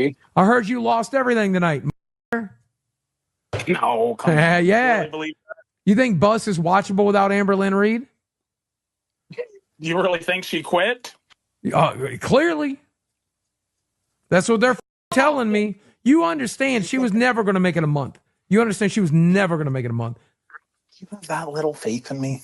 Huggy. I heard you lost everything tonight. No, come on. Yeah. You really believe that? You think Bus is watchable without Amberlynn Reid? You really think she quit? Clearly. That's what they're telling me. You understand she was never going to make it a month. You understand she was never going to make it a month. You have that little faith in me?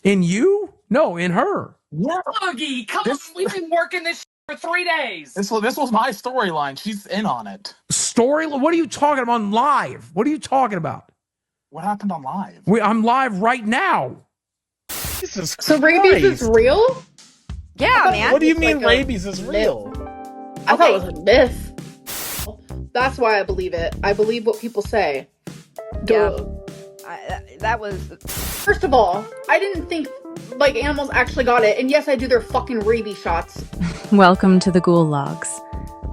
In you? No, in her. Yeah. Huggy, come on. We've been working this for 3 days. This was my storyline. She's in on it. Story? What are you talking about on live? What are you talking about? What happened on live? I'm live right now. Jesus So Christ. rabies is real? Yeah, man. What do you It's mean like a rabies is real? I thought it was a myth. That's why I believe it. I believe what people say. Duh. That was... First of all, I didn't think like animals actually got it. And yes, I do their fucking rabies shots. Welcome to the Ghoul Logs,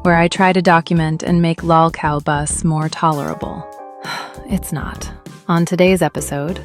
where I try to document and make Lolcow bus more tolerable. It's not. On today's episode...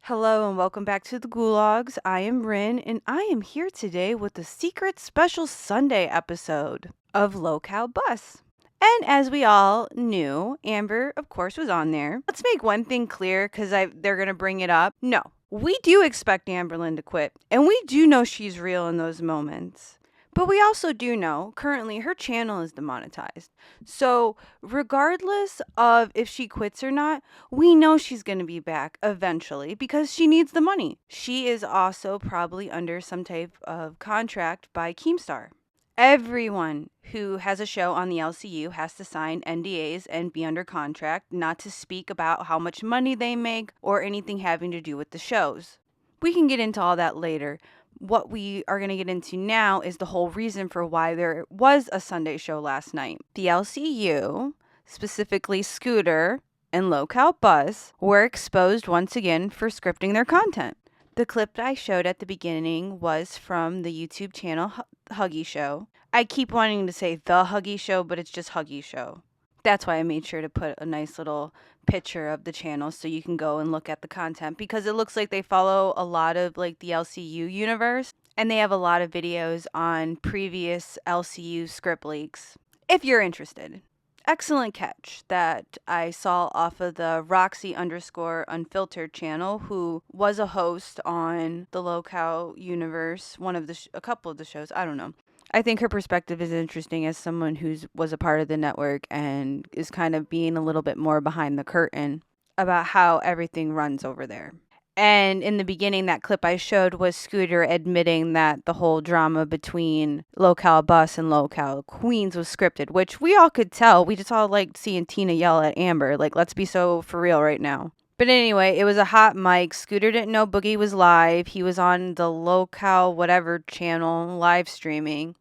Hello and welcome back to the Gulags. I am Rin and I am here today with the secret special Sunday episode of Lolcow Bus. And as we all knew, Amber, of course, was on there. Let's make one thing clear because they're going to bring it up. No, we do expect Amberlynn to quit and we do know she's real in those moments. But we also do know currently her channel is demonetized. So regardless of if she quits or not, we know she's going to be back eventually because she needs the money. She is also probably under some type of contract by Keemstar. Everyone who has a show on the LCU has to sign NDAs and be under contract not to speak about how much money they make or anything having to do with the shows. We can get into all that later. What we are going to get into now is the whole reason for why there was a Sunday show last night. The LCU, specifically Scooter and Lolcow Bus, were exposed once again for scripting their content. The clip that I showed at the beginning was from the YouTube channel Huggy Show. I keep wanting to say The Huggy Show, but it's just Huggy Show. That's why I made sure to put a nice little picture of the channel so you can go and look at the content because it looks like they follow a lot of like the LCU universe and they have a lot of videos on previous LCU script leaks if you're interested. Excellent catch that I saw off of the Roxy_unfiltered channel, who was a host on the Lolcow universe, a couple of the shows, I don't know. I think her perspective is interesting as someone who was a part of the network and is kind of being a little bit more behind the curtain about how everything runs over there. And in the beginning, that clip I showed was Scooter admitting that the whole drama between Lolcow Bus and Lolcow Queens was scripted, which we all could tell. We just all liked seeing Tina yell at Amber. Like, let's be so for real right now. But anyway, it was a hot mic. Scooter didn't know Boogie was live. He was on the Lolcow whatever channel live streaming.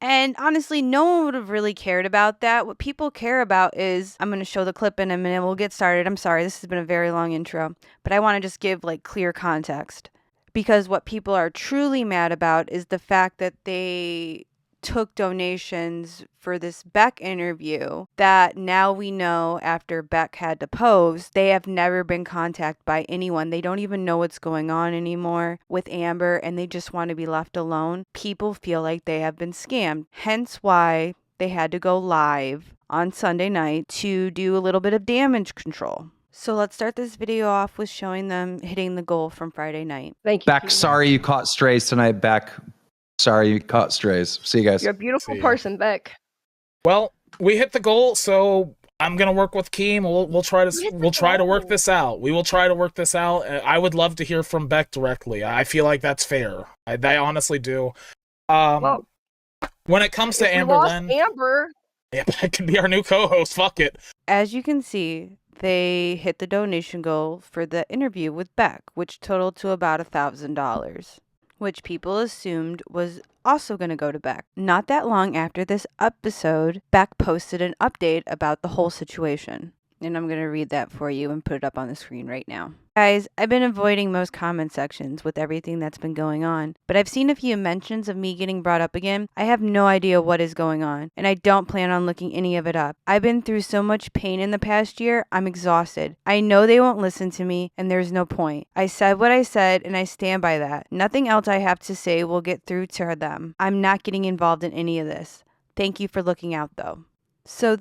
And honestly, no one would have really cared about that. What people care about is, I'm going to show the clip in a minute. We'll get started. I'm sorry, this has been a very long intro. But I want to just give like clear context. Because what people are truly mad about is the fact that they took donations for this Beck interview that now we know after Beck had to pose, they have never been contacted by anyone. They don't even know what's going on anymore with Amber and they just want to be left alone. People feel like they have been scammed. Hence why they had to go live on Sunday night to do a little bit of damage control. So let's start this video off with showing them hitting the goal from Friday night. Thank you. Beck, sorry you caught strays tonight, Beck. Sorry you caught strays. See you guys. You're a beautiful person, Beck. Well, we hit the goal, so I'm gonna work with Keem. We'll try to work this out. We will try to work this out. I would love to hear from Beck directly. I feel like that's fair. I honestly do. Well, when it comes to Amberlynn, Amber. yeah, Beck could be our new co-host. Fuck it. As you can see, they hit the donation goal for the interview with Beck, which totaled to about $1,000, which people assumed was also going to go to Beck. Not that long after this episode, Beck posted an update about the whole situation. And I'm going to read that for you and put it up on the screen right now. Guys, I've been avoiding most comment sections with everything that's been going on, but I've seen a few mentions of me getting brought up again. I have no idea what is going on, and I don't plan on looking any of it up. I've been through so much pain in the past year, I'm exhausted. I know they won't listen to me, and there's no point. I said what I said, and I stand by that. Nothing else I have to say will get through to them. I'm not getting involved in any of this. Thank you for looking out, though. So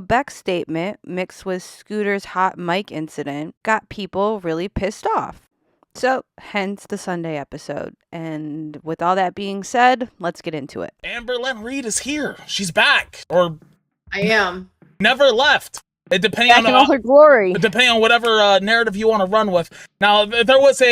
Beck's statement mixed with Scooter's hot mic incident got people really pissed off. So, hence the Sunday episode. And with all that being said, let's get into it. Amberlynn Reid is here. She's back. Or I am. never left. It depending Back in all her glory. depending on whatever narrative you want to run with. Now, there was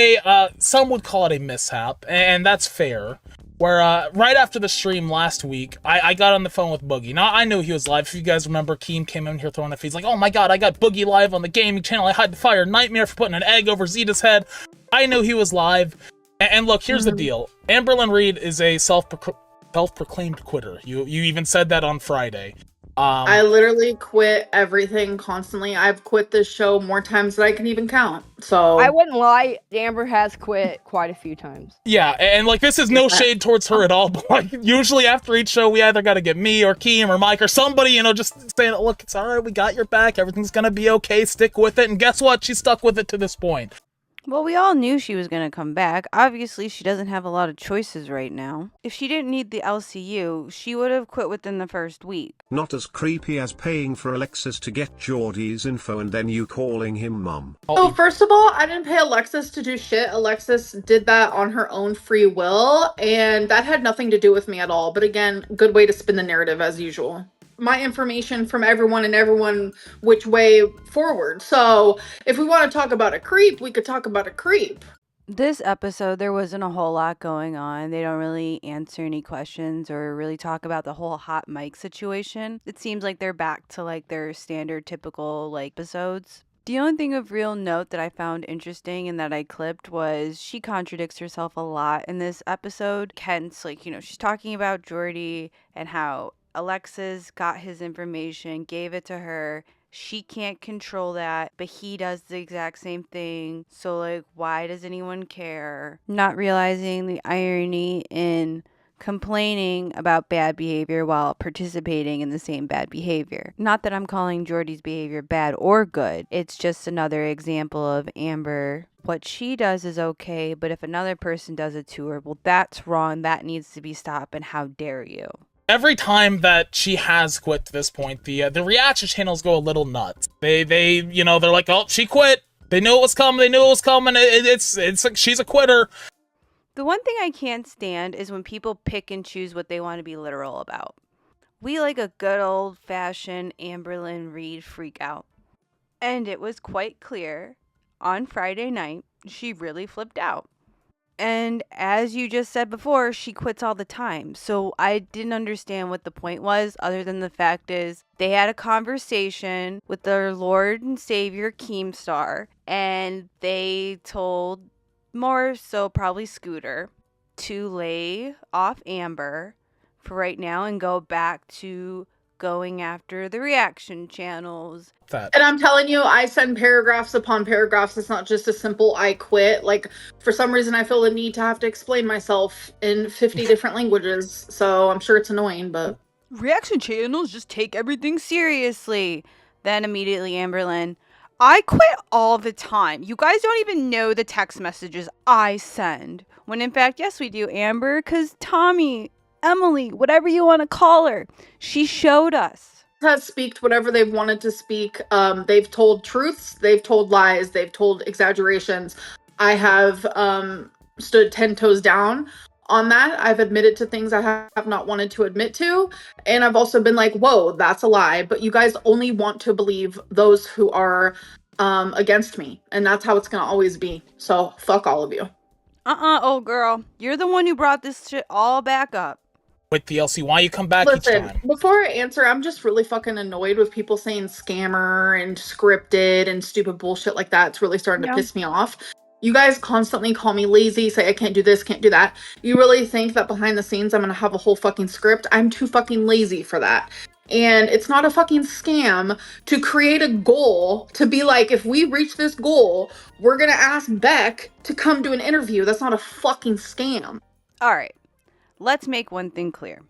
some would call it a mishap, and that's fair. Where right after the stream last week, I got on the phone with Boogie. Now, I knew he was live. If you guys remember, Keem came in here throwing a feed. He's like, oh my god, I got Boogie live on the gaming channel. I had to fire Nightmare for putting an egg over Zeta's head. I knew he was live. And look, here's the deal. Amberlynn Reid is a self-proclaimed quitter. You even said that on Friday. I literally quit everything constantly. I've quit this show more times than I can even count. So I wouldn't lie, Amber has quit quite a few times. Yeah, and like this is no shade towards her at all, but like usually after each show we either gotta get me or Keem or Mike or somebody, just saying, look, it's alright, we got your back, everything's gonna be okay, stick with it, and guess what? She stuck with it to this point. Well, we all knew she was going to come back. Obviously, she doesn't have a lot of choices right now. If she didn't need the LCU, she would have quit within the first week. Not as creepy as paying for Alexis to get Geordie's info and then you calling him mum. So first of all, I didn't pay Alexis to do shit. Alexis did that on her own free will, and that had nothing to do with me at all. But again, good way to spin the narrative as usual. My information from everyone which way forward. So if we want to talk about a creep, we could talk about a creep. This episode, there wasn't a whole lot going on. They don't really answer any questions or really talk about the whole hot mic situation. It seems like they're back to like their standard typical like episodes. The only thing of real note that I found interesting and that I clipped was she contradicts herself a lot in this episode. Kent's like, she's talking about Jordy and how Alexis got his information, gave it to her. She can't control that, but he does the exact same thing. So, like, why does anyone care? Not realizing the irony in complaining about bad behavior while participating in the same bad behavior. Not that I'm calling Jordy's behavior bad or good. It's just another example of Amber. What she does is okay, but if another person does it to her, well, that's wrong. That needs to be stopped, and how dare you? Every time that she has quit to this point, the reaction channels go a little nuts. They're like, oh, she quit. They knew it was coming. It's like she's a quitter. The one thing I can't stand is when people pick and choose what they want to be literal about. We like a good old-fashioned Amberlynn Reid freak out. And it was quite clear on Friday night, she really flipped out. And as you just said before, she quits all the time. So I didn't understand what the point was, other than the fact is they had a conversation with their Lord and Savior Keemstar, and they told more so probably Scooter to lay off Amber for right now and go back to going after the reaction channels. And I'm telling you, I send paragraphs upon paragraphs. It's not just a simple I quit. Like, for some reason, I feel the need to have to explain myself in 50 different languages. So I'm sure it's annoying, but... Reaction channels just take everything seriously. Then immediately Amberlynn, I quit all the time. You guys don't even know the text messages I send. When in fact, yes, we do, Amber, because Tommy, Emily, whatever you want to call her, she showed us. Has speaked whatever they've wanted to speak. They've told truths, they've told lies, they've told exaggerations. I have stood 10 toes down on that. I've admitted to things I have not wanted to admit to, and I've also been like, whoa, that's a lie. But you guys only want to believe those who are against me, and that's how it's gonna always be. So fuck all of you. Old girl, you're the one who brought this shit all back up. With DLC, why you come back each time? Before I answer, I'm just really fucking annoyed with people saying scammer and scripted and stupid bullshit like that. It's really starting to piss me off. You guys constantly call me lazy, say I can't do this, can't do that. You really think that behind the scenes I'm gonna have a whole fucking script? I'm too fucking lazy for that. And it's not a fucking scam to create a goal to be like, if we reach this goal, we're gonna ask Beck to come do an interview. That's not a fucking scam. All right. Let's make one thing clear.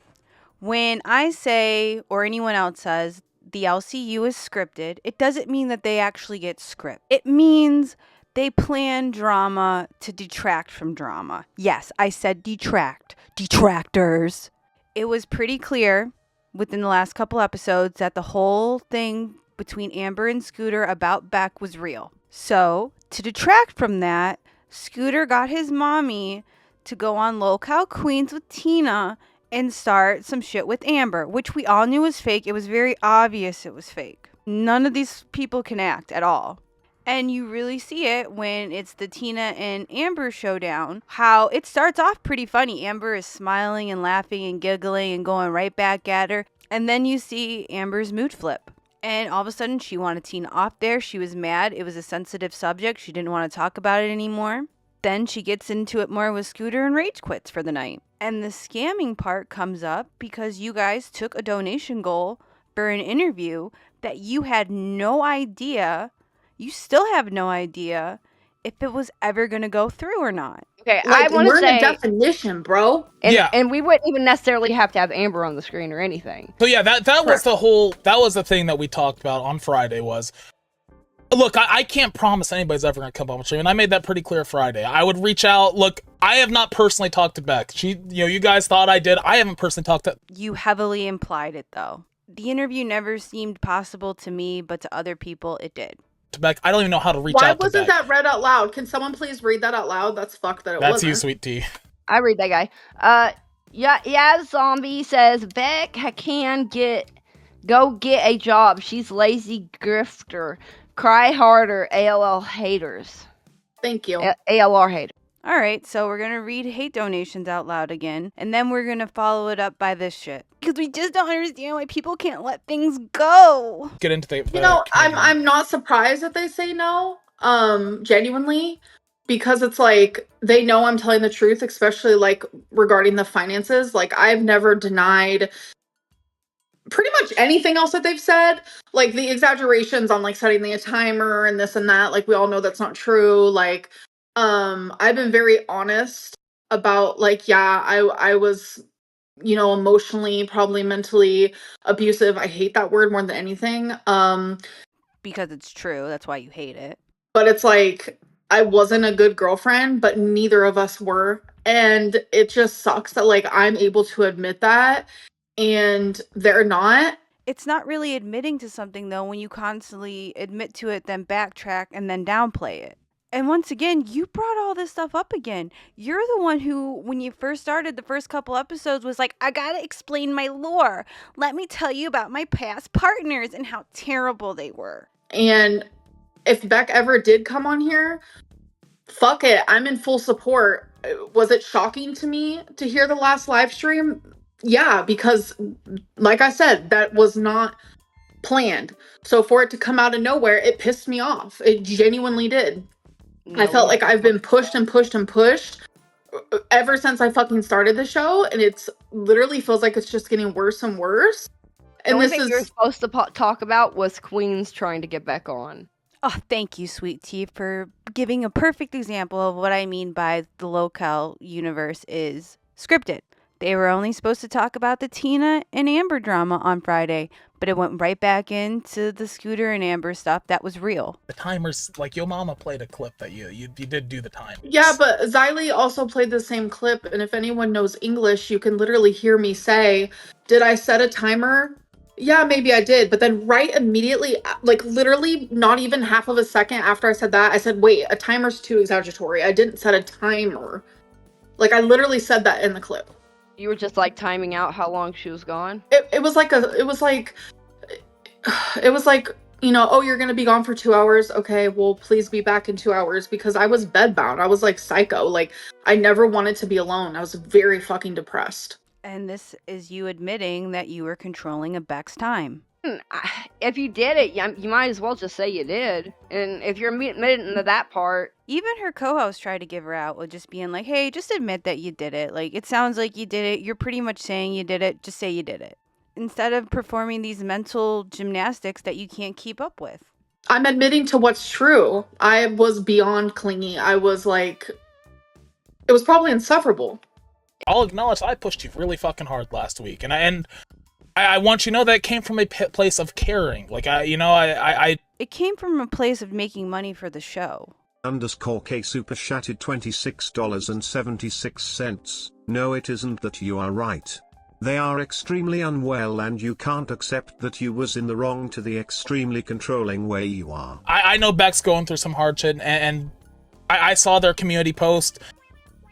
When I say, or anyone else says, the LCU is scripted, it doesn't mean that they actually get script. It means they plan drama to detract from drama. Yes, I said detract. Detractors. It was pretty clear within the last couple episodes that the whole thing between Amber and Scooter about Beck was real. So, to detract from that, Scooter got his mommy to go on Lolcow Queens with Tina and start some shit with Amber, which we all knew was fake. It was very obvious it was fake. None of these people can act at all. And you really see it when it's the Tina and Amber showdown, how it starts off pretty funny. Amber is smiling and laughing and giggling and going right back at her. And then you see Amber's mood flip. And all of a sudden, she wanted Tina off there. She was mad. It was a sensitive subject. She didn't want to talk about it anymore. Then she gets into it more with Scooter and rage quits for the night. And the scamming part comes up because you guys took a donation goal for an interview that you had no idea, you still have no idea if it was ever going to go through or not. Okay, Like, I want to learn say the definition, bro. and we wouldn't even necessarily have to have Amber on the screen or anything. So yeah, that was the thing that we talked about on Friday was, look, I can't promise anybody's ever going to come on the stream, and I made that pretty clear Friday. I would reach out. Look, I have not personally talked to Beck. You guys thought I did. I haven't personally talked to... You heavily implied it, though. The interview never seemed possible to me, but to other people, it did. To Beck, I don't even know how to reach out to Beck. Why wasn't that read out loud? Can someone please read that out loud? That's fucked that it wasn't. That's you, Sweet Tea. I read that guy. Yeah, Zombie says, Beck can go get a job. She's lazy grifter. Cry harder, ALL haters. Thank you. ALR haters. All right, so we're going to read hate donations out loud again, and then we're going to follow it up by this shit. Because we just don't understand why people can't let things go. Get into the... I'm not surprised that they say no, genuinely, because it's like, they know I'm telling the truth, especially, like, regarding the finances. Like, I've never denied pretty much anything else that they've said. Like, the exaggerations on, like, setting the timer and this and that, like, we all know that's not true. Like, I've been very honest about, like, yeah, I was, emotionally, probably mentally abusive. I hate that word more than anything. Because it's true. That's why you hate it. But it's like, I wasn't a good girlfriend, but neither of us were. And it just sucks that, like, I'm able to admit that and they're not. It's not really admitting to something, though, when you constantly admit to it, then backtrack, and then downplay it. And once again, you brought all this stuff up again. You're the one who, when you first started the first couple episodes, was like, I gotta explain my lore. Let me tell you about my past partners and how terrible they were. And if Beck ever did come on here, fuck it, I'm in full support. Was it shocking to me to hear the last live stream? Yeah, because, like I said, that was not planned. So for it to come out of nowhere, it pissed me off. It genuinely did. I felt like I've been pushed and pushed and pushed ever since I fucking started the show, and it's literally feels like it's just getting worse and worse. And the only thing you're supposed to talk about was Queens trying to get back on. Oh, thank you, Sweet Tea, for giving a perfect example of what I mean by the Lolcow universe is scripted. They were only supposed to talk about the Tina and Amber drama on Friday, but it went right back into the Scooter and Amber stuff that was real. The timers, like, your mama played a clip that you did do the time. Yeah, but Xylee also played the same clip, and if anyone knows English, you can literally hear me say, did I set a timer? Yeah, maybe I did. But then right immediately, like literally not even half of a second after I said that, I said, wait, a timer's too exaggeratory. I didn't set a timer. Like, I literally said that in the clip. You were just like timing out how long she was gone? It was like, oh, you're going to be gone for 2 hours. Okay, well, please be back in 2 hours, because I was bedbound. I was like psycho. Like, I never wanted to be alone. I was very fucking depressed. And this is you admitting that you were controlling a Beck's time. If you did it, you might as well just say you did. And if you're admitting to that part... Even her co-host tried to give her out with just being like, hey, just admit that you did it. Like, it sounds like you did it. You're pretty much saying you did it. Just say you did it. Instead of performing these mental gymnastics that you can't keep up with. I'm admitting to what's true. I was beyond clingy. I was like... It was probably insufferable. I'll acknowledge I pushed you really fucking hard last week. And I want you to know that it came from a place of caring. Like, It came from a place of making money for the show. _K super chatted $26.76. No, it isn't that you are right. They are extremely unwell and you can't accept that you was in the wrong to the extremely controlling way you are. I know Beck's going through some hardship, and I saw their community post.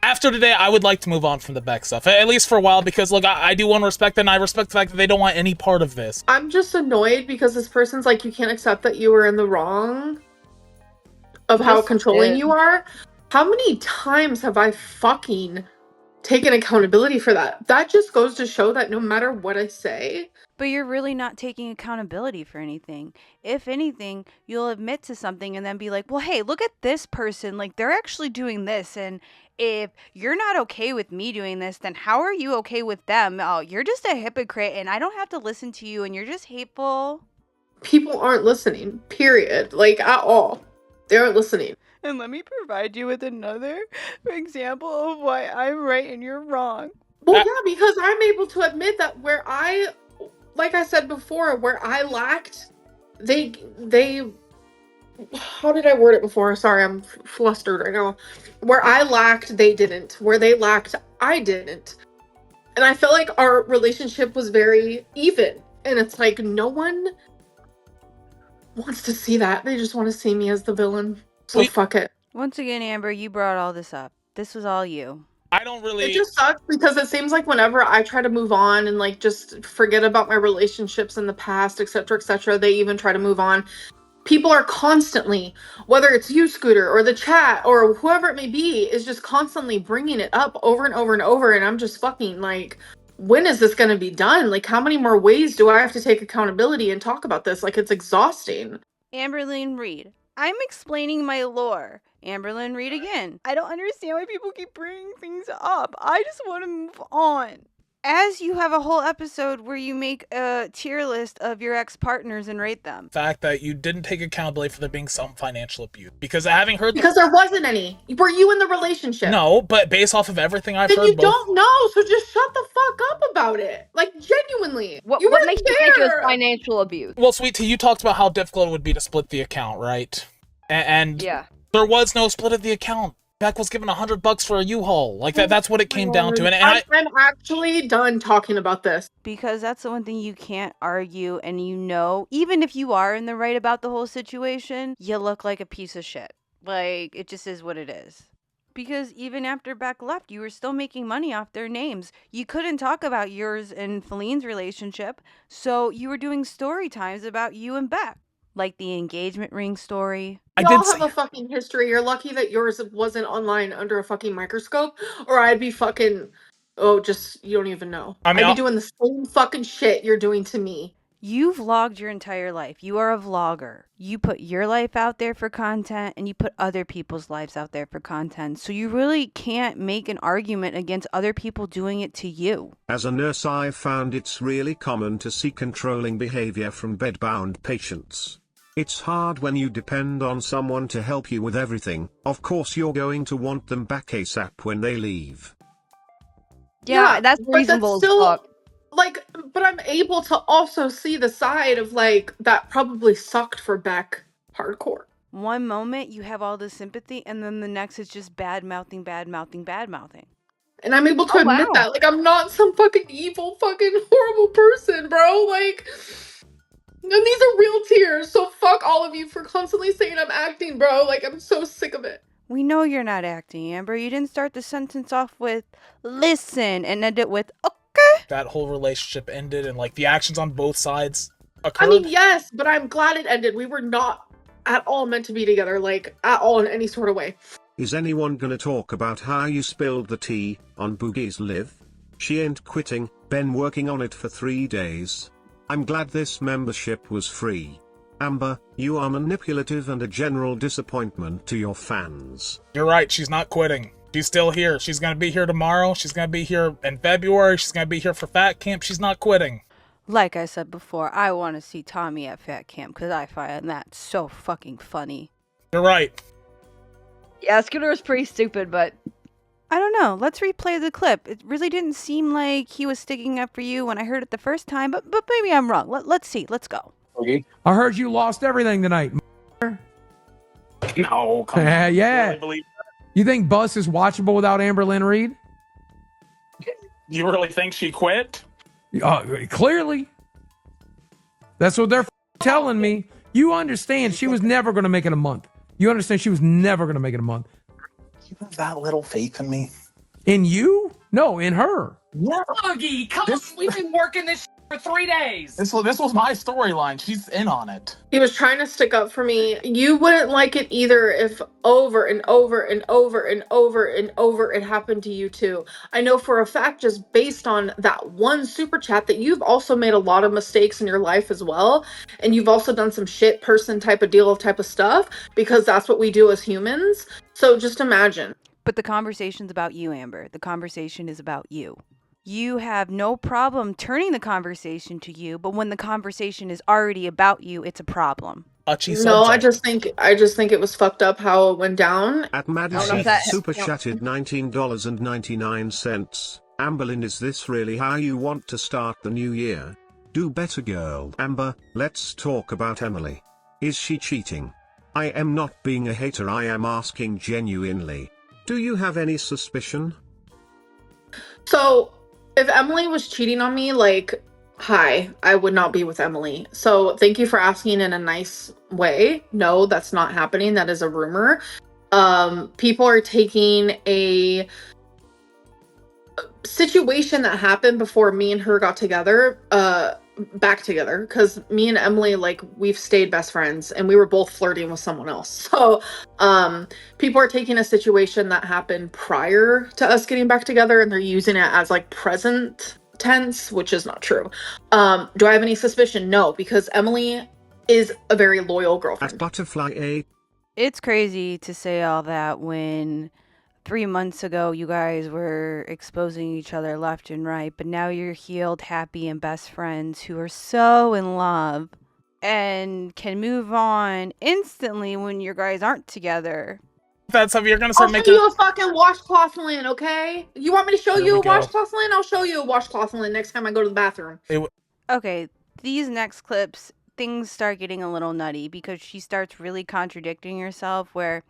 After today, I would like to move on from the Beck stuff, at least for a while, because look, I do want to respect them, and I respect the fact that they don't want any part of this. I'm just annoyed because this person's like, you can't accept that you were in the wrong of how controlling you are. How many times have I fucking taken accountability for that? That just goes to show that no matter what I say. But you're really not taking accountability for anything. If anything, you'll admit to something and then be like, well, hey, look at this person. Like, they're actually doing this. And if you're not okay with me doing this, then how are you okay with them? Oh, you're just a hypocrite and I don't have to listen to you and you're just hateful. People aren't listening, period. Like, at all. They aren't listening. And let me provide you with another example of why I'm right and you're wrong. Well, yeah, because I'm able to admit that where I, like I said before, where I lacked, they, how did I word it before? Sorry, I'm flustered right now. Where I lacked, they didn't. Where they lacked, I didn't. And I felt like our relationship was very even. And it's like, no one wants to see that. They just want to see me as the villain. So fuck it. Once again, Amber, you brought all this up. This was all you. I don't really... It just sucks because it seems like whenever I try to move on and like just forget about my relationships in the past, etc., they even try to move on. People are constantly, whether it's you, Scooter, or the chat, or whoever it may be, is just constantly bringing it up over and over and over. And I'm just fucking like, when is this going to be done? Like, how many more ways do I have to take accountability and talk about this? Like, it's exhausting. Amberlynn, Reid. I'm explaining my lore. Amberlynn, Reid again. I don't understand why people keep bringing things up. I just want to move on. As you have a whole episode where you make a tier list of your ex-partners and rate them. Fact that you didn't take accountability for there being some financial abuse. Because having heard... Because there wasn't any. Were you in the relationship? No, but based off of everything I've heard... Then you don't know, so just shut the fuck up about it. Like, genuinely. What makes you think it was financial abuse? Well, Sweet Tea, you talked about how difficult it would be to split the account, right? And yeah. There was no split of the account. Beck was given $100 for a U-Haul. Like that's what it came down to. And I'm actually done talking about this. Because that's the one thing you can't argue, and you know, even if you are in the right about the whole situation, you look like a piece of shit. Like, it just is what it is. Because even after Beck left, you were still making money off their names. You couldn't talk about yours and Feline's relationship, so you were doing story times about you and Beck. Like the engagement ring story. Y'all have a fucking history. You're lucky that yours wasn't online under a fucking microscope, or I'd be fucking, you don't even know. I'd be doing the same fucking shit you're doing to me. You've vlogged your entire life. You are a vlogger. You put your life out there for content, and you put other people's lives out there for content. So you really can't make an argument against other people doing it to you. As a nurse, I've found it's really common to see controlling behavior from bedbound patients. It's hard when you depend on someone to help you with everything. Of course you're going to want them back ASAP when they leave. Yeah, that's reasonable as fuck. Like, but I'm able to also see the side of, like, that probably sucked for Beck hardcore. One moment you have all this sympathy, and then the next is just bad-mouthing. And I'm able to admit that. Like, I'm not some fucking evil, fucking horrible person, bro. Like... And these are real tears, so fuck all of you for constantly saying I'm acting, bro. Like, I'm so sick of it. We know you're not acting, Amber. You didn't start the sentence off with, listen, and end it with, okay. That whole relationship ended, and, like, the actions on both sides occurred. I mean, yes, but I'm glad it ended. We were not at all meant to be together, like, at all in any sort of way. Is anyone gonna talk about how you spilled the tea on Boogie's live? She ain't quitting, been working on it for 3 days. I'm glad this membership was free. Amber, you are manipulative and a general disappointment to your fans. You're right, she's not quitting. She's still here. She's gonna be here tomorrow. She's gonna be here in February. She's gonna be here for Fat Camp. She's not quitting. Like I said before, I want to see Tommy at Fat Camp because I find that so fucking funny. You're right. Yeah, Scooter was pretty stupid, but... I don't know. Let's replay the clip. It really didn't seem like he was sticking up for you when I heard it the first time, but maybe I'm wrong. Let's see. Let's go. Okay. I heard you lost everything tonight. No, come on. Yeah. You think Bus is watchable without Amberlynn Reid? You really think she quit? Clearly. That's what they're telling me. You understand she was never going to make it a month. You understand she was never going to make it a month. You have that little faith in me. In you? No, in her. Yeah. Boogie, come on. We've been working this for 3 days. This was my storyline. She's in on it. He was trying to stick up for me. You wouldn't like it either if over and over and over and over and over it happened to you too. I know for a fact, just based on that one super chat, that you've also made a lot of mistakes in your life as well. And you've also done some shit person type of stuff, because that's what we do as humans. So just imagine. But the conversation's about you, Amber. The conversation is about you. You have no problem turning the conversation to you, but when the conversation is already about you, it's a problem. No, I just think it was fucked up how it went down. At Madison super chatted $19.99. Amberlynn, is this really how you want to start the new year? Do better, girl. Amber, let's talk about Emily. Is she cheating? I am not being a hater, I am asking genuinely. Do you have any suspicion? So, if Emily was cheating on me, like, hi, I would not be with Emily. So, thank you for asking in a nice way. No, that's not happening. That is a rumor. People are taking a situation that happened before me and her got together, back together, because me and Emily, like, we've stayed best friends and we were both flirting with someone else. So people are taking a situation that happened prior to us getting back together and they're using it as like present tense, which is not true. Do I have any suspicion? No, because Emily is a very loyal girlfriend. At Butterfly A. It's crazy to say all that when 3 months ago you guys were exposing each other left and right, but now you're healed, happy, and best friends who are so in love and can move on instantly when you guys aren't together. That's how you're gonna start I'll making. send you a fucking washcloth, Lynn, okay? You want me to show you a washcloth, Lynn? I'll show you a washcloth, Lynn, next time I go to the bathroom. Okay, these next clips, things start getting a little nutty because she starts really contradicting herself where,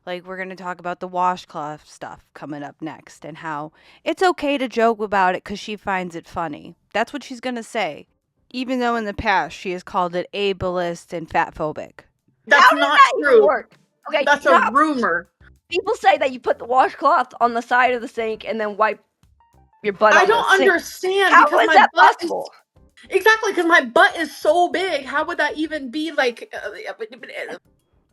like, we're going to talk about the washcloth stuff coming up next and how it's okay to joke about it because she finds it funny. That's what she's going to say. Even though in the past she has called it ableist and fatphobic. That's not true. Work? Okay, that's a rumor. People say that you put the washcloth on the side of the sink and then wipe your butt on the sink. I don't understand. How because is my that butt possible? Exactly, because my butt is so big. How would that even be like...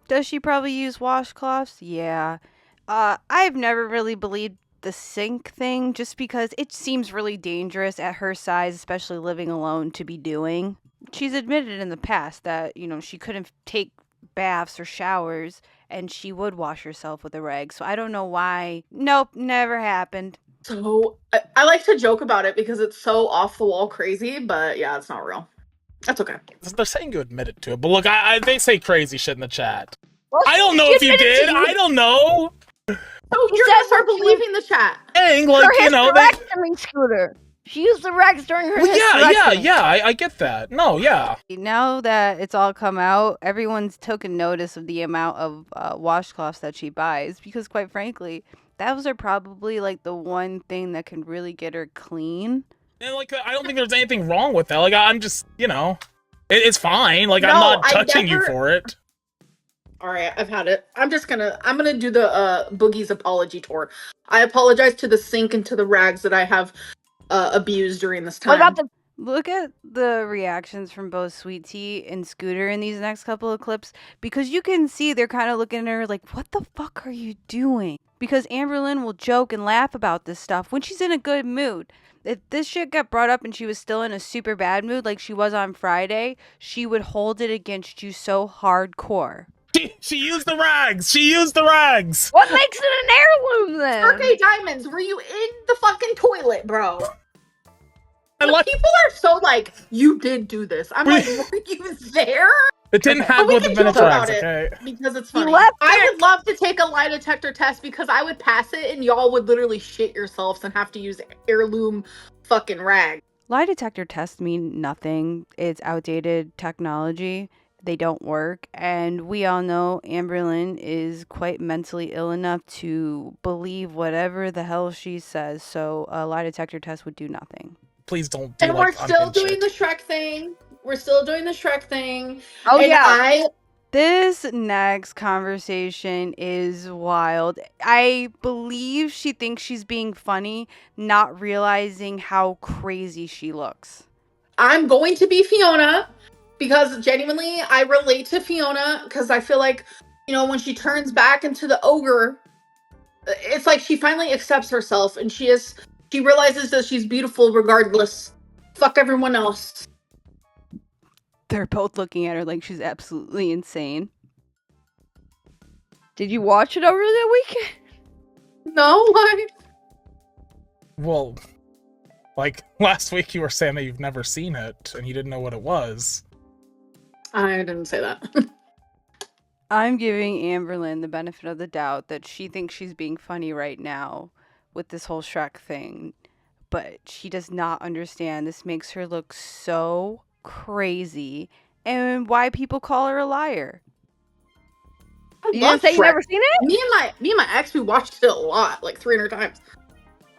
Does she probably use washcloths? Yeah. I've never really believed the sink thing just because it seems really dangerous at her size, especially living alone, to be doing. She's admitted in the past that, you know, she couldn't take baths or showers and she would wash herself with a rag. So I don't know why. Nope, never happened. So I like to joke about it because it's so off the wall crazy, but yeah, it's not real. That's okay. They're saying you admitted to it, but look, they say crazy shit in the chat. Well, I don't know if you did. I don't know. So you're gonna start believing the chat. Dang, like, her you know, hysterectomy scooter. She used the rags during her hysterectomy. Yeah, I get that. No, yeah. Now that it's all come out, everyone's taken notice of the amount of washcloths that she buys because, quite frankly, those are probably like the one thing that can really get her clean. And like, I don't think there's anything wrong with that. Like, I'm just, you know, it's fine. Like, I'm not judging you for it. All right, I've had it. I'm gonna do the Boogie's apology tour. I apologize to the sink and to the rags that I have abused during this time. Look at the reactions from both Sweet Tea and Scooter in these next couple of clips, because you can see they're kind of looking at her like, what the fuck are you doing? Because Amberlynn will joke and laugh about this stuff when she's in a good mood. If this shit got brought up and she was still in a super bad mood like she was on Friday, she would hold it against you so hardcore. She used the rags! She used the rags! What makes it an heirloom then? Okay, Diamonds, were you in the fucking toilet, bro? People are so like, you did do this. I'm like, were you there? It didn't have with the Venice rags, okay? Because it's funny. I would love to take a lie detector test because I would pass it and y'all would literally shit yourselves and have to use heirloom fucking rag. Lie detector tests mean nothing. It's outdated technology. They don't work. And we all know Amberlynn is quite mentally ill enough to believe whatever the hell she says. So a lie detector test would do nothing. please don't do And like we're still unhinged doing shit. the Shrek thing. We're still doing the Shrek thing. Oh and yeah. This next conversation is wild. I believe she thinks she's being funny, not realizing how crazy she looks. I'm going to be Fiona because genuinely I relate to Fiona because I feel like, when she turns back into the ogre, it's like she finally accepts herself and she realizes that she's beautiful regardless. Fuck everyone else. They're both looking at her like she's absolutely insane. Did you watch it over the weekend? No, why? Well, like last week you were saying that you've never seen it and you didn't know what it was. I didn't say that. I'm giving Amberlynn the benefit of the doubt that she thinks she's being funny right now with this whole Shrek thing, but she does not understand. This makes her look so crazy, and why people call her a liar. You didn't say you never seen it? Me and my ex, we watched it a lot, like 300 times.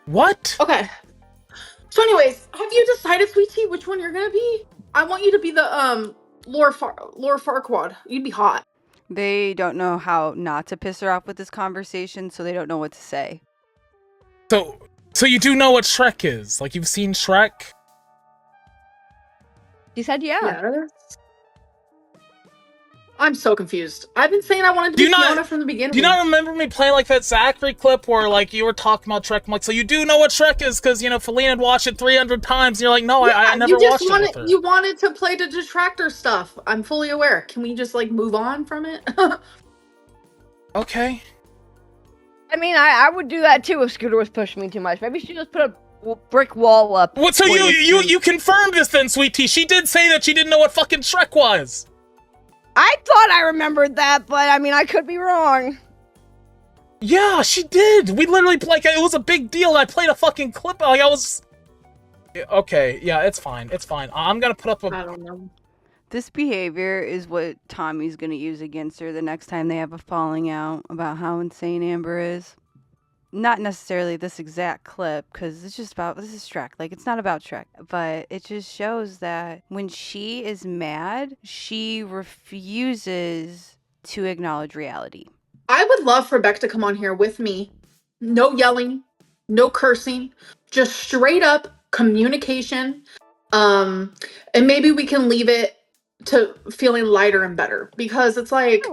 What? Okay. So anyways, have you decided, sweetie, which one you're gonna be? I want you to be the Lord Farquaad. You'd be hot. They don't know how not to piss her off with this conversation, so they don't know what to say. So you do know what Shrek is? Like, you've seen Shrek? She said yeah. Yes. I'm so confused. I've been saying I wanted to be Fiona from the beginning. Do you not remember me playing like that Zachary clip where like you were talking about Shrek? I'm like, so you do know what Shrek is because Feline had watched it 300 times. And you're like, no, I never watched it with her. You wanted to play the detractor stuff. I'm fully aware. Can we just like move on from it? Okay. I mean, I would do that too if Scooter was pushing me too much. Maybe she just put a brick wall up. What? So you confirmed this then, sweet tea? She did say that she didn't know what fucking Shrek was. I thought I remembered that, but I mean, I could be wrong. Yeah, she did. We literally, like, it was a big deal. I played a fucking clip. Like, I was... Okay, yeah, it's fine. It's fine. I'm gonna put up a... I don't know. This behavior is what Tommy's gonna use against her the next time they have a falling out about how insane Amber is. Not necessarily this exact clip, because this is Shrek. Like, it's not about Shrek. But it just shows that when she is mad, she refuses to acknowledge reality. I would love for Beck to come on here with me. No yelling, no cursing, just straight up communication. And maybe we can leave it to feeling lighter and better. Because it's like,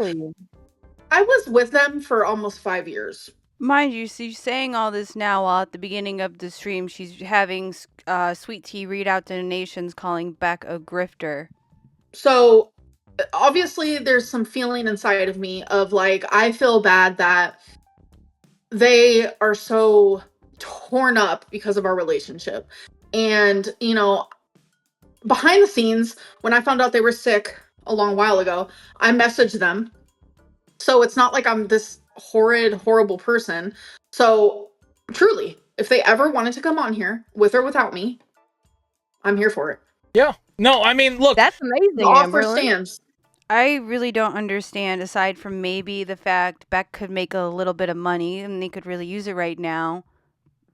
I was with them for almost 5 years. Mind you, she's saying all this now while at the beginning of the stream she's having Sweet Tea read out donations calling Beck a grifter. So obviously there's some feeling inside of me of like, I feel bad that they are so torn up because of our relationship. And, behind the scenes, when I found out they were sick a long while ago, I messaged them. So it's not like I'm this horrible person. So truly, if they ever wanted to come on here with or without me, I'm here for it. Yeah. No, I mean, look. That's amazing, The offer Amberlynn. stands. I really don't understand, aside from maybe the fact Beck could make a little bit of money and they could really use it right now,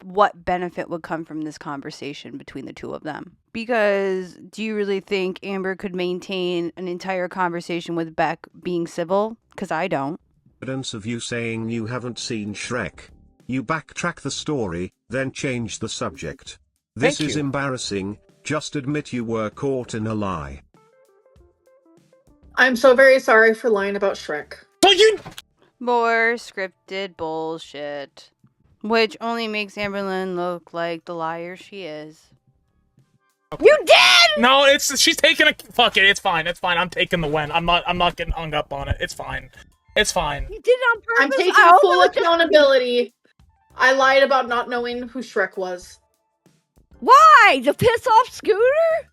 what benefit would come from this conversation between the two of them? Because do you really think Amber could maintain an entire conversation with Beck being civil? Because I don't. Evidence of you saying you haven't seen Shrek. You backtrack the story, then change the subject. This is embarrassing. Just admit you were caught in a lie. I'm so very sorry for lying about Shrek. More scripted bullshit. Which only makes Amberlynn look like the liar she is. You did! No, she's taking a... Fuck it, it's fine. I'm taking the win. I'm not getting hung up on it. It's fine. It's fine. You did it on purpose. I'm taking full accountability. I lied about not knowing who Shrek was. Why? To piss off Scooter?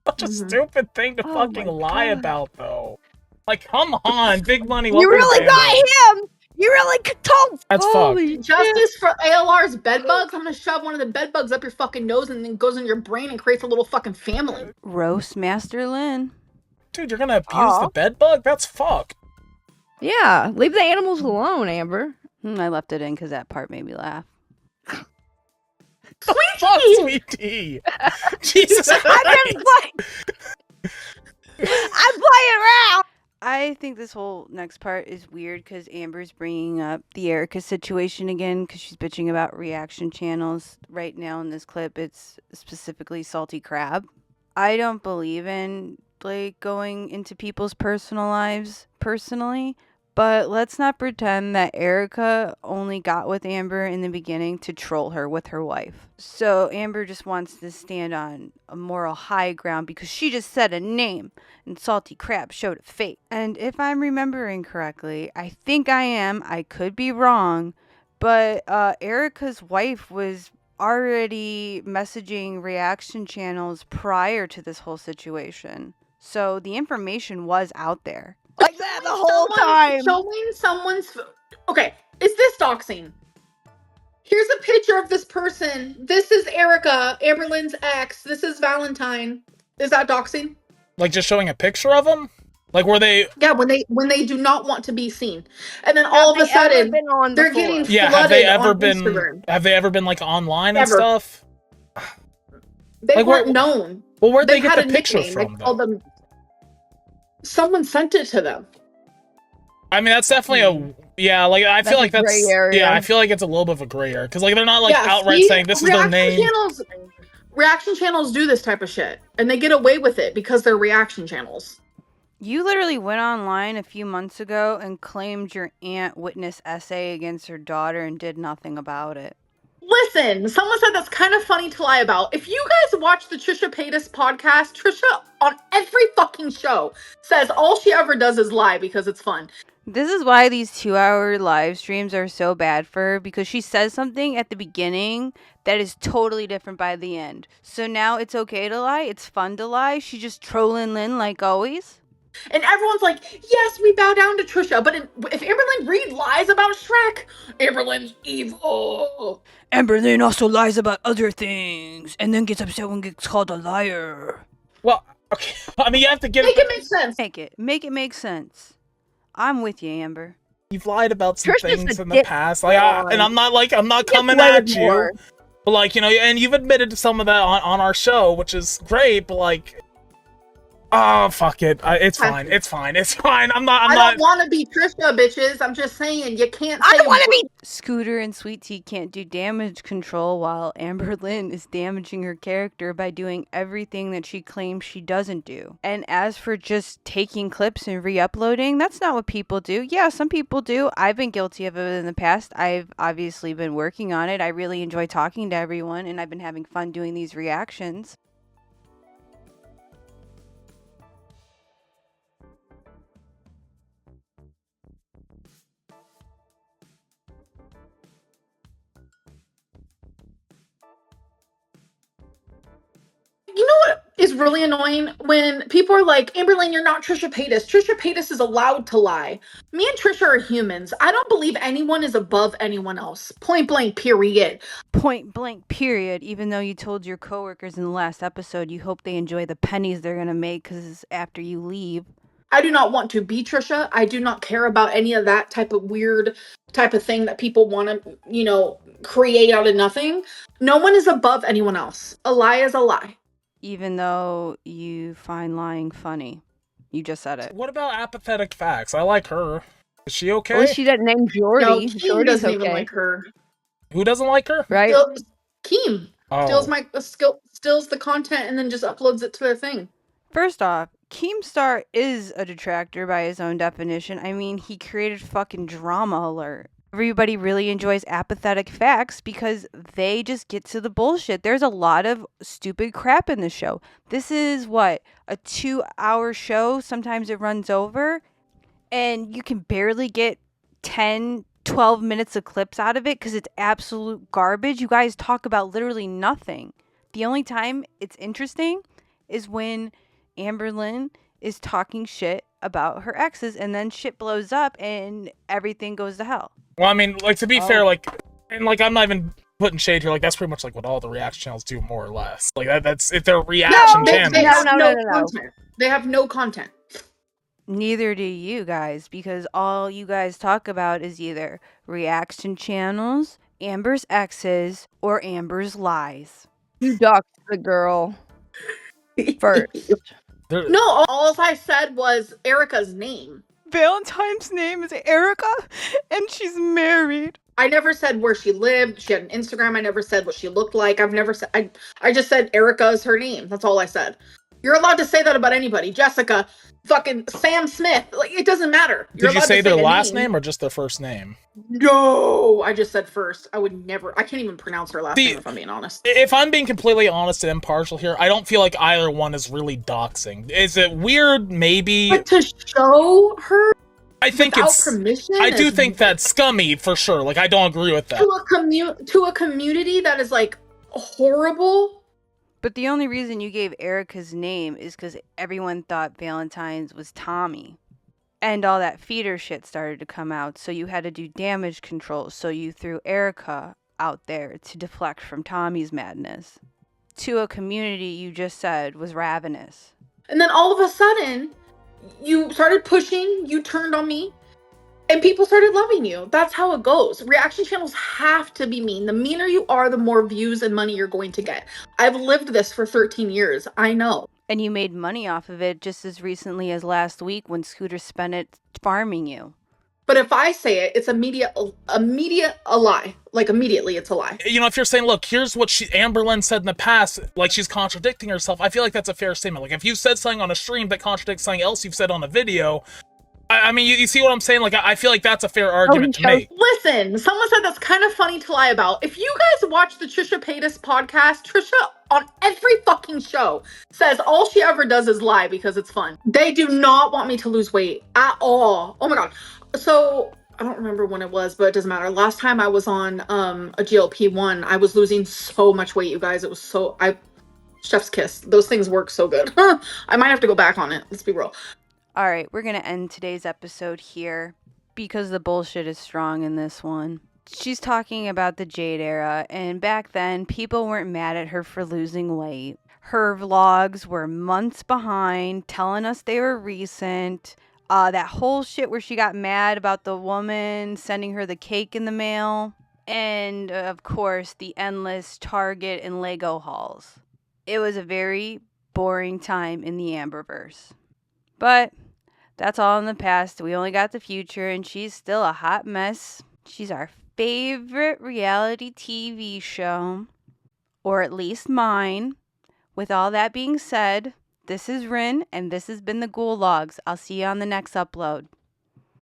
Such a stupid thing to fucking lie about, though. Like, come on, big money. You really got him! You really told. That's Holy fucked. Justice for ALR's bedbugs? I'm gonna shove one of the bedbugs up your fucking nose and then goes in your brain and creates a little fucking family. Roast Master Lynn. Dude, you're gonna abuse the bedbug? That's fucked. Yeah, leave the animals alone, Amber. I left it in because that part made me laugh. Fuck, Sweet tea! Sweet Tea. Jesus I'm Christ. just I'm playing around. I think this whole next part is weird because Amber's bringing up the Erica situation again because she's bitching about reaction channels. Right now in this clip, it's specifically Salty Crab. I don't believe in like going into people's personal lives personally, but let's not pretend that Erica only got with Amber in the beginning to troll her with her wife. So Amber just wants to stand on a moral high ground because she just said a name and Salty Crab showed a fake. And if I'm remembering correctly, I think I am, I could be wrong, but Erica's wife was already messaging reaction channels prior to this whole situation. So the information was out there. Like that the whole time. Showing someone's. Okay, is this doxing? Here's a picture of this person. This is Erica, Amberlynn's ex. This is Valentine. Is that doxing? Like just showing a picture of them? Like were they? Yeah, when they do not want to be seen, and then all of a sudden they're getting Yeah, flooded have they ever on been? Instagram. Have they ever been like online and Never. stuff? They Like, weren't known. Well, where'd they They've get had the a picture nickname. They from? called them. Someone sent it to them. I mean, that's definitely a yeah. Like I feel like a that's gray area. yeah. I feel like it's a little bit of a gray area because like they're not like Yeah, outright see? saying this is their name. Reaction channels do this type of shit, and they get away with it because they're reaction channels. You literally went online a few months ago and claimed your aunt witnessed essay against her daughter and did nothing about it. Listen, someone said that's kind of funny to lie about. If you guys watch the Trisha Paytas podcast, Trisha on every fucking show says all she ever does is lie because it's fun. This is why these 2-hour live streams are so bad for her, because she says something at the beginning that is totally different by the end. So now it's okay to lie. It's fun to lie. She's just trolling Lynn like always. And everyone's like, yes, we bow down to Trisha. But if Amberlynn Reid lies about Shrek, Amberlynn's evil. Amberlynn also lies about other things and then gets upset when gets called a liar. Well, okay. I mean, you have to get Make it make sense. Make it make sense. I'm with you, Amber. You've lied about some Trisha's things a in the past, like, and I'm not coming at you, but like, you know, and you've admitted to some of that on our show, which is great, but like, oh fuck it, it's fine. I'm not. I don't want to be Trisha, bitches. I'm just saying you can't. I don't want to be. Scooter and Sweet Tea can't do damage control while Amberlynn is damaging her character by doing everything that she claims she doesn't do. And as for just taking clips and re-uploading, that's not what people do. Yeah, some people do. I've been guilty of it in the past. I've obviously been working on it. I really enjoy talking to everyone, and I've been having fun doing these reactions. You know what is really annoying? When people are like, Amberlynn, you're not Trisha Paytas. Trisha Paytas is allowed to lie. Me and Trisha are humans. I don't believe anyone is above anyone else. Point blank, period. Point blank, period. Even though you told your coworkers in the last episode you hope they enjoy the pennies they're going to make because after you leave. I do not want to be Trisha. I do not care about any of that type of weird type of thing that people want to, you know, create out of nothing. No one is above anyone else. A lie is a lie. Even though you find lying funny. You just said it. What about apathetic facts? I like her. Is she okay? Well, she doesn't name Jordy. No, Keem Jordy's doesn't okay. even like her. Who doesn't like her? Right? Keem steals the content and then just uploads it to their thing. First off, Keemstar is a detractor by his own definition. I mean, he created fucking drama alert. Everybody really enjoys apathetic facts because they just get to the bullshit. There's a lot of stupid crap in the show. This is what, a 2-hour show? Sometimes it runs over and you can barely get 10, 12 minutes of clips out of it because it's absolute garbage. You guys talk about literally nothing. The only time it's interesting is when Amberlynn is talking shit about her exes and then shit blows up and everything goes to hell. Well, I mean, like, to be fair, like, and like, I'm not even putting shade here. Like, that's pretty much like what all the reaction channels do, more or less. Like, that's if they're reaction channels. They have no content. They have no content. Neither do you guys, because all you guys talk about is either reaction channels Amber's exes or Amber's lies. You doxed the girl first. No, all I said was Erica's name. Valentine's name is Erica, and she's married. I never said where she lived. She had an Instagram. I never said what she looked like. I've never said. I just said Erica is her name. That's all I said. You're allowed to say that about anybody. Jessica, fucking Sam Smith. Like, it doesn't matter. Did you say their last name or just their first name? No, I just said first. I would never. I can't even pronounce her last name if I'm being honest. If I'm being completely honest and impartial here, I don't feel like either one is really doxing. Is it weird? Maybe. But to show her, I think without it's. permission, I do think that's scummy for sure. Like, I don't agree with that. To a community that is like horrible. But the only reason you gave Erica's name is because everyone thought Valentine's was Tommy. And all that feeder shit started to come out, so you had to do damage control, so you threw Erica out there to deflect from Tommy's madness. To a community you just said was ravenous. And then all of a sudden, you started pushing, you turned on me, and people started loving you. That's how it goes. Reaction channels have to be mean. The meaner you are, the more views and money you're going to get. I've lived this for 13 years. I know. And you made money off of it just as recently as last week when Scooter spent it farming you. But if I say it, it's immediate a lie. Like, immediately, it's a lie. You know, if you're saying, look, here's what Amberlynn said in the past, like she's contradicting herself, I feel like that's a fair statement. Like, if you said something on a stream that contradicts something else you've said on a video, I mean, you see what I'm saying? Like, I feel like that's a fair argument to make. Listen, someone said that's kind of funny to lie about. If you guys watch the Trisha Paytas podcast, Trisha on every fucking show says all she ever does is lie because it's fun. They do not want me to lose weight at all. Oh my God. So I don't remember when it was, but it doesn't matter. Last time I was on a GLP-1, I was losing so much weight, you guys. It was so, chef's kiss. Those things work so good. I might have to go back on it. Let's be real. All right, we're going to end today's episode here because the bullshit is strong in this one. She's talking about the Jade era, and back then, people weren't mad at her for losing weight. Her vlogs were months behind, telling us they were recent. That whole shit where she got mad about the woman sending her the cake in the mail. And, of course, the endless Target and Lego hauls. It was a very boring time in the Amberverse. But that's all in the past. We only got the future, and she's still a hot mess. She's our favorite reality TV show, or at least mine. With all that being said, this is Rin, and this has been the Ghoul Logs. I'll see you on the next upload.